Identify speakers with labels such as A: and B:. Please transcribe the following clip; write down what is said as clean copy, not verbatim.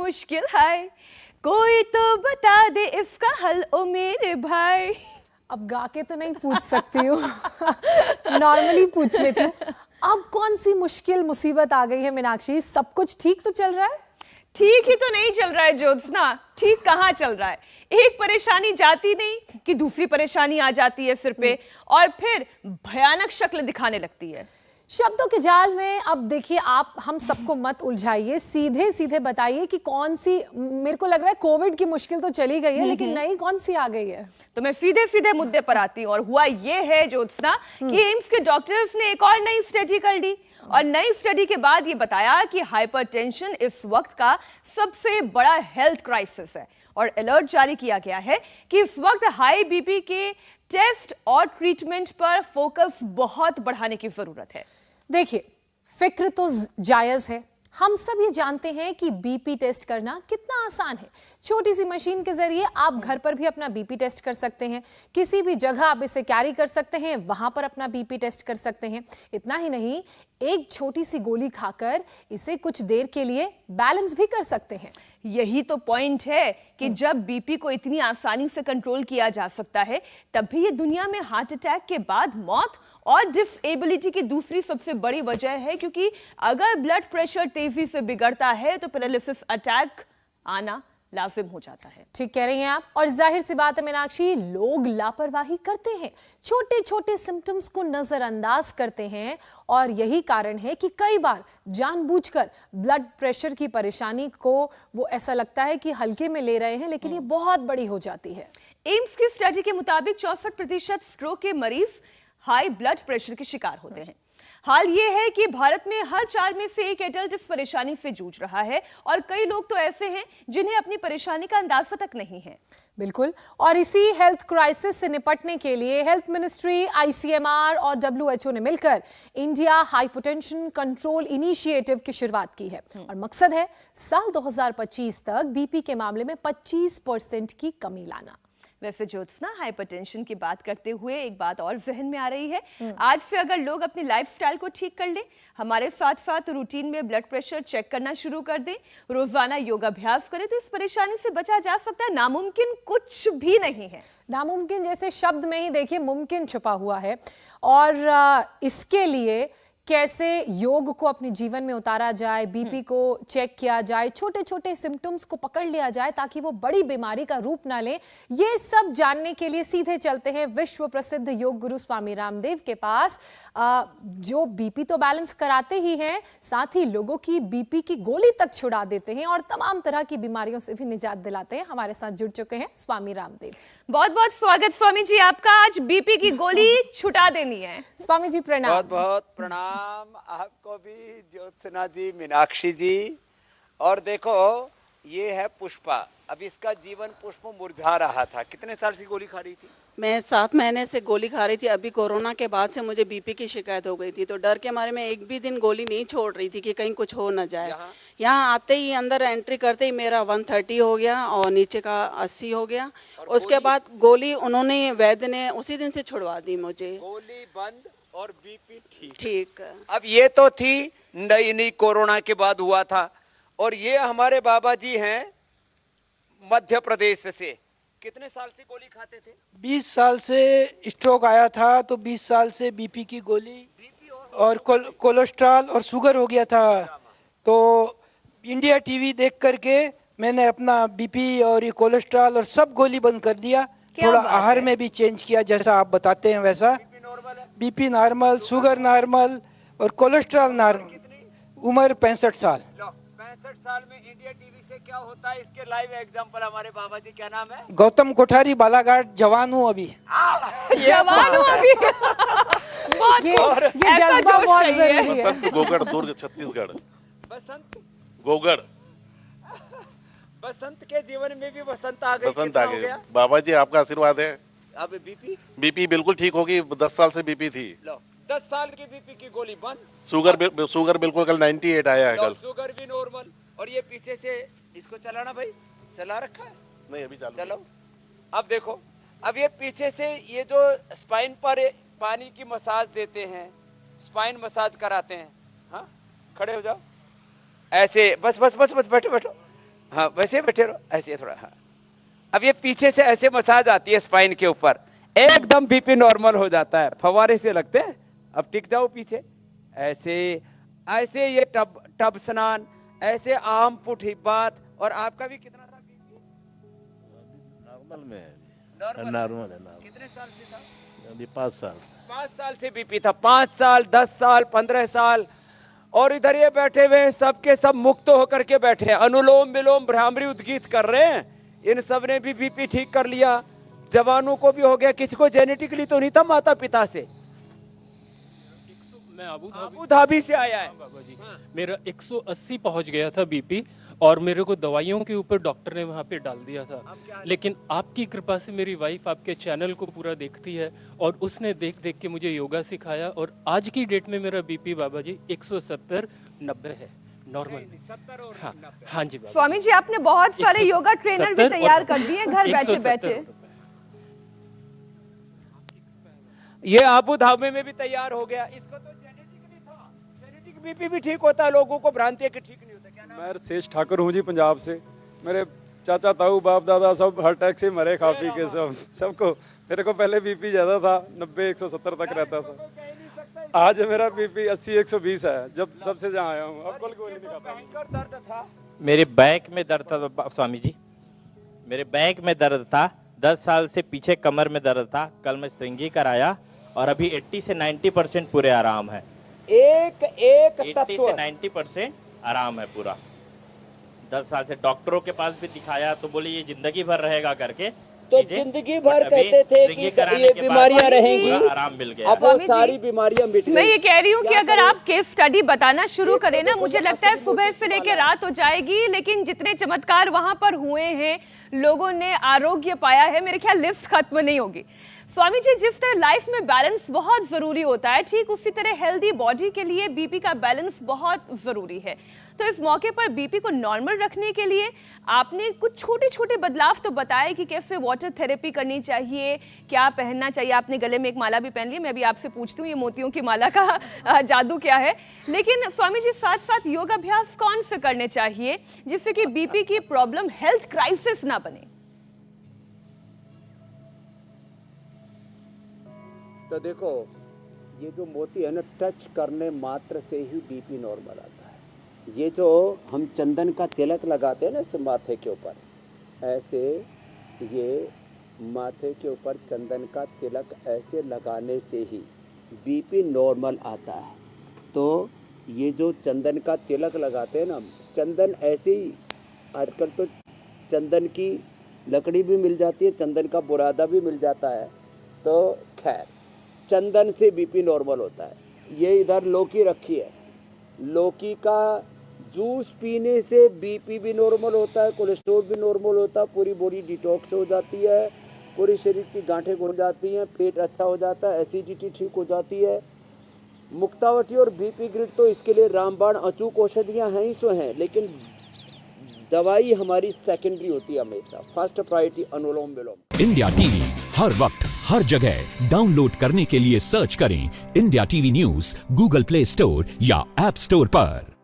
A: मुश्किल है, कोई तो बता दे इसका हल ओ मेरे भाई।
B: अब गा के तो नहीं पूछ सकती हूँ नॉर्मली पूछ लेती हूँ। अब कौन सी मुश्किल मुसीबत आ गई है मीनाक्षी? सब कुछ ठीक तो चल रहा है?
A: ठीक ही तो नहीं चल रहा है ज्योत्सना, ठीक कहाँ चल रहा है। एक परेशानी जाती नहीं कि दूसरी परेशानी आ जाती है सिर पे और फिर भयानक शक्ल दिखाने लगती है।
B: शब्दों के जाल में अब देखिए, आप हम सबको मत उलझाइए, सीधे सीधे बताइए कि कौन सी, मेरे को लग रहा है कोविड की मुश्किल तो चली गई है, लेकिन नई कौन सी आ गई है?
A: तो मैं सीधे सीधे मुद्दे पर आती हूँ और हुआ ये है ज्योत्सना कि एम्स के डॉक्टर्स ने एक और नई स्टडी कर ली और नई स्टडी के बाद ये बताया कि हाइपरटेंशन इस वक्त का सबसे बड़ा हेल्थ क्राइसिस है और अलर्ट जारी किया गया है कि इस वक्त हाई बीपी के टेस्ट और ट्रीटमेंट पर फोकस बहुत बढ़ाने की जरूरत है।
B: देखिए, फिक्र तो जायज है। हम सब ये जानते हैं कि बीपी टेस्ट करना कितना आसान है। छोटी सी मशीन के जरिए आप घर पर भी अपना बीपी टेस्ट कर सकते हैं, किसी भी जगह आप इसे कैरी कर सकते हैं, वहां पर अपना बीपी टेस्ट कर सकते हैं। इतना ही नहीं, एक छोटी सी गोली खाकर इसे कुछ देर के लिए बैलेंस भी कर सकते हैं।
A: यही तो पॉइंट है कि जब बीपी को इतनी आसानी से कंट्रोल किया जा सकता है, तब भी ये दुनिया में हार्ट अटैक के बाद मौत और डिसेबिलिटी की दूसरी सबसे बड़ी वजह है, क्योंकि अगर ब्लड प्रेशर तेजी से बिगड़ता है तो पैरालिसिस अटैक आना लाजिम हो जाता है।
B: ठीक कह रही हैं आप। और जाहिर सी बात है मीनाक्षी, लोग लापरवाही करते हैं, छोटे छोटे सिम्टम्स को नजरअंदाज करते हैं और यही कारण है कि कई बार जानबूझकर ब्लड प्रेशर की परेशानी को वो ऐसा लगता है कि हल्के में ले रहे हैं, लेकिन ये बहुत बड़ी हो जाती है।
A: एम्स की स्टडी के मुताबिक 64% स्ट्रोक के मरीज हाई ब्लड प्रेशर के शिकार होते हैं। हाल ये है कि भारत में हर 4 में से एक एडल्ट इस परेशानी से जूझ रहा है और कई लोग तो ऐसे हैं जिन्हें अपनी परेशानी का अंदाजा तक नहीं है।
B: बिल्कुल। और इसी हेल्थ क्राइसिस से निपटने के लिए हेल्थ मिनिस्ट्री, आईसीएमआर और डब्ल्यूएचओ ने मिलकर इंडिया हाइपरटेंशन कंट्रोल इनिशिएटिव की शुरुआत की है और मकसद है साल 2025 तक बीपी के मामले में 25% की कमी लाना।
A: वैसे ज्योत्सना, हाइपरटेंशन की बात करते हुए एक बात और जहन में आ रही है। आज से अगर लोग अपनी लाइफस्टाइल को ठीक कर लें, हमारे साथ साथ रूटीन में ब्लड प्रेशर चेक करना शुरू कर दें, रोजाना योगाभ्यास करें, तो इस परेशानी से बचा जा सकता है। नामुमकिन कुछ भी नहीं है।
B: नामुमकिन जैसे शब्द में ही देखिए मुमकिन छुपा हुआ है। और इसके लिए कैसे योग को अपने जीवन में उतारा जाए, बीपी को चेक किया जाए, छोटे छोटे सिम्टम्स को पकड़ लिया जाए ताकि वो बड़ी बीमारी का रूप ना ले, ये सब जानने के लिए सीधे चलते हैं विश्व प्रसिद्ध योग गुरु स्वामी रामदेव के पास, जो बीपी तो बैलेंस कराते ही हैं, साथ ही लोगों की बीपी की गोली तक छुड़ा देते हैं और तमाम तरह की बीमारियों से भी निजात दिलाते हैं। हमारे साथ जुड़ चुके हैं स्वामी रामदेव।
A: बहुत बहुत स्वागत स्वामी जी आपका। आज बीपी की गोली छुटा देनी है।
B: स्वामी जी प्रणाम।
C: बहुत बहुत प्रणाम आपको भी ज्योत्सना जी, मीनाक्षी जी। और देखो, ये है पुष्पा। अब इसका जीवन पुष्प मुरझा रहा था। कितने साल से गोली खा रही थी?
D: मैं 7 महीने से गोली खा रही थी। अभी कोरोना के बाद से मुझे बीपी की शिकायत हो गई थी, तो डर के मारे मैं एक भी दिन गोली नहीं छोड़ रही थी कि कहीं कुछ हो ना जाए। यहाँ आते ही, अंदर एंट्री करते ही मेरा 130 हो गया और नीचे का 80 हो गया। उसके बाद गोली उन्होंने, वैद्य ने उसी दिन से छुड़वा दी मुझे।
C: गोली बंद और बीपी ठीक।
D: ठीक।
C: अब ये तो थी नई कोरोना के बाद हुआ था। और ये हमारे बाबा जी हैं मध्य प्रदेश से। कितने साल से गोली खाते थे?
E: 20 साल से स्ट्रोक आया था, तो 20 साल से बीपी की गोली और कोलेस्ट्रॉल और शुगर हो गया था। तो इंडिया टीवी देख करके मैंने अपना बीपी और ये कोलेस्ट्रॉल और सब गोली बंद कर दिया। थोड़ा आहार में भी चेंज किया, जैसा आप बताते हैं वैसा। बीपी नॉर्मल, शुगर नॉर्मल और कोलेस्ट्रॉल नॉर्मल। उम्र 65 साल।
C: 65 साल में इंडिया टीवी से क्या होता है, इसके लाइव एग्जांपल हमारे बाबा जी। क्या नाम है?
E: गौतम कोठारी, बालाघाट। जवान हूँ अभी।
A: जवान हूँ अभी।
B: ये जज्बा बहुत जरूरी है।
F: बसंत गोगढ़, दुर्ग, छत्तीसगढ़।
C: बसंत
F: गोगढ़।
C: बसंत के जीवन में भी बसंत आ गई।
F: बसंत आ गई। बाबा जी आपका आशीर्वाद है।
C: अब
F: बीपी बिल्कुल ठीक होगी। 10 साल से बीपी थी।
C: 10 साल की बीपी की गोली बंद।
F: शुगर बिल्कुल कल 98 आया है कल।
C: शुगर भी नॉर्मल। और ये पीछे से इसको चलाना भाई, चला रखा है?
F: नहीं, अभी
C: चलो। अब देखो, अब ये पीछे से ये जो स्पाइन पर पानी की मसाज देते हैं, स्पाइन मसाज कराते हैं। हाँ, खड़े हो जाओ ऐसे। बस बस बस बस, बैठो बैठो। हाँ वैसे बैठे रहो, ऐसे थोड़ा, हाँ। अब ये पीछे से ऐसे मसाज आती है स्पाइन के ऊपर, एकदम बीपी नॉर्मल हो जाता है, फवारे से लगते हैं। अब टिक जाओ पीछे, ऐसे ऐसे ये टब स्नान, ऐसे आम पुट हिब्बात। और आपका भी कितना था बीपी?
F: नॉर्मल में है।
C: नॉर्मल
F: है नॉर्मल।
C: कितने साल से था?
F: अभी 5 साल।
C: 5 साल से बीपी था, 5 साल, 10 साल, 15 साल। और इधर ये बैठे हुए हैं, सबके सब मुक्त होकर के बैठे हैं, अनुलोम विलोम भ्रामरी उद्गीत कर रहे हैं। इन सब ने भी बीपी ठीक कर लिया, जवानों को भी हो गया। किसी को जेनेटिकली तो नहीं था माता पिता से?
G: मैं
C: अबू धाबी से आया है।
G: बाबा जी, मेरा 180 पहुंच गया था बीपी, और मेरे को दवाइयों के ऊपर डॉक्टर ने वहां पे डाल दिया था। लेकिन आपकी कृपा से मेरी वाइफ आपके चैनल को पूरा देखती है, और उसने देख देख के मुझे योगा सिखाया, और आज की डेट में मेरा बीपी बाबा जी 170/90 है, नॉर्मल।
C: 70 और
G: हाँ, हाँ जी बाबा।
A: स्वामी जी आपने बहुत सारे योगा ट्रेनर भी
G: 170
A: तैयार कर दिए घर बैठे
G: 170
A: बैठे।
C: ये आबू धाबी में भी तैयार हो गया। इसको तो जेनेटिकली था, जेनेटिक बीपी भी ठीक होता है, लोगों को भ्रांति है कि ठीक नहीं होता। क्या नाम?
H: मैं शेष ठाकुर हूँ जी, पंजाब से। मेरे चाचा ताऊ बाप दादा सब हार्ट अटैक से मरे, खा पी के सबको। मेरे को पहले बीपी ज्यादा था, 90-170 तक रहता था। आज मेरा बीपी 80-120 है, जब सबसे जहाँ आया हूँ। अब कोई नहीं खाता।
C: भयंकर दर्द था।
I: मेरे बैक में दर्द था स्वामी जी, मेरे बैक में दर्द था। 10 साल से पीछे कमर में दर्द था। कल मैं स्ट्रिंगी कराया, और अभी 80 से 90% पूरे आराम है।
C: एक
I: 80
C: तत्व
I: से 90% आराम है पूरा। 10 साल से डॉक्टरों के पास भी दिखाया, तो बोले ये जिंदगी भर रहेगा करके।
C: तो
I: लीजिए,
C: जिंदगी
I: बट
C: भर
I: अभी
C: कहते थे
I: स्ट्रिंगी
C: कि
I: कराने
C: ये
I: के बाद
C: बीमारियां रहेंगी,
I: पूरा आराम मिल गया।
C: अब वो
A: स्वामी जी,
C: सारी बीमारियां मिट गई।
A: मैं ये कह रही हूँ कि
C: क्या
A: अगर
C: करें?
A: आप केस स्टडी बताना शुरू करें ना, मुझे लगता है सुबह से लेकर रात हो जाएगी। लेकिन जितने चमत्कार वहां पर हुए हैं, लोगों ने आरोग्य पाया है, मेरे ख्याल लिस्ट खत्म नहीं होगी। स्वामी जी, जिस तरह लाइफ में बैलेंस बहुत जरूरी होता है, ठीक उसी तरह हेल्दी बॉडी के लिए बीपी का बैलेंस बहुत जरूरी है। तो इस मौके पर बीपी को नॉर्मल रखने के लिए आपने कुछ छोटे छोटे बदलाव तो बताए कि कैसे वाटर थेरेपी करनी चाहिए, क्या पहनना चाहिए। आपने गले में एक माला भी पहन ली, मैं भी आपसे पूछती हूँ ये मोतियों की माला का जादू क्या है। लेकिन स्वामी जी, साथ साथ योगाभ्यास कौन से करने चाहिए जिससे कि बीपी की प्रॉब्लम हेल्थ क्राइसिस ना बने?
C: तो देखो, ये जो मोती है ना, टच करने मात्र से ही बीपी नॉर्मल आता है। ये जो हम चंदन का तिलक लगाते हैं ना इस माथे के ऊपर, ऐसे ये माथे के ऊपर चंदन का तिलक ऐसे लगाने से ही बीपी नॉर्मल आता है। तो ये जो चंदन का तिलक लगाते हैं ना, चंदन ऐसे ही आजकल तो चंदन की लकड़ी भी मिल जाती है, चंदन का बुरादा भी मिल जाता है। तो खैर, चंदन से बीपी नॉर्मल होता है। ये इधर लौकी रखी है, लौकी का जूस पीने से बीपी भी नॉर्मल होता है, कोलेस्ट्रॉल भी नॉर्मल होता है, पूरी बॉडी डिटॉक्स हो जाती है, पूरी शरीर की गांठें घुल जाती हैं, पेट अच्छा हो जाता है, एसिडिटी ठीक हो जाती है। मुक्तावटी और बीपी ग्रिड तो इसके लिए रामबाण अचूक औषधियाँ हैं ही सो हैं, लेकिन दवाई हमारी सेकेंडरी होती है हमेशा। फर्स्ट प्रायोरिटी अनुलोम विलोम।
J: इंडिया टीवी हर वक्त हर जगह डाउनलोड करने के लिए सर्च करें India TV news Google play store या ऐप स्टोर पर।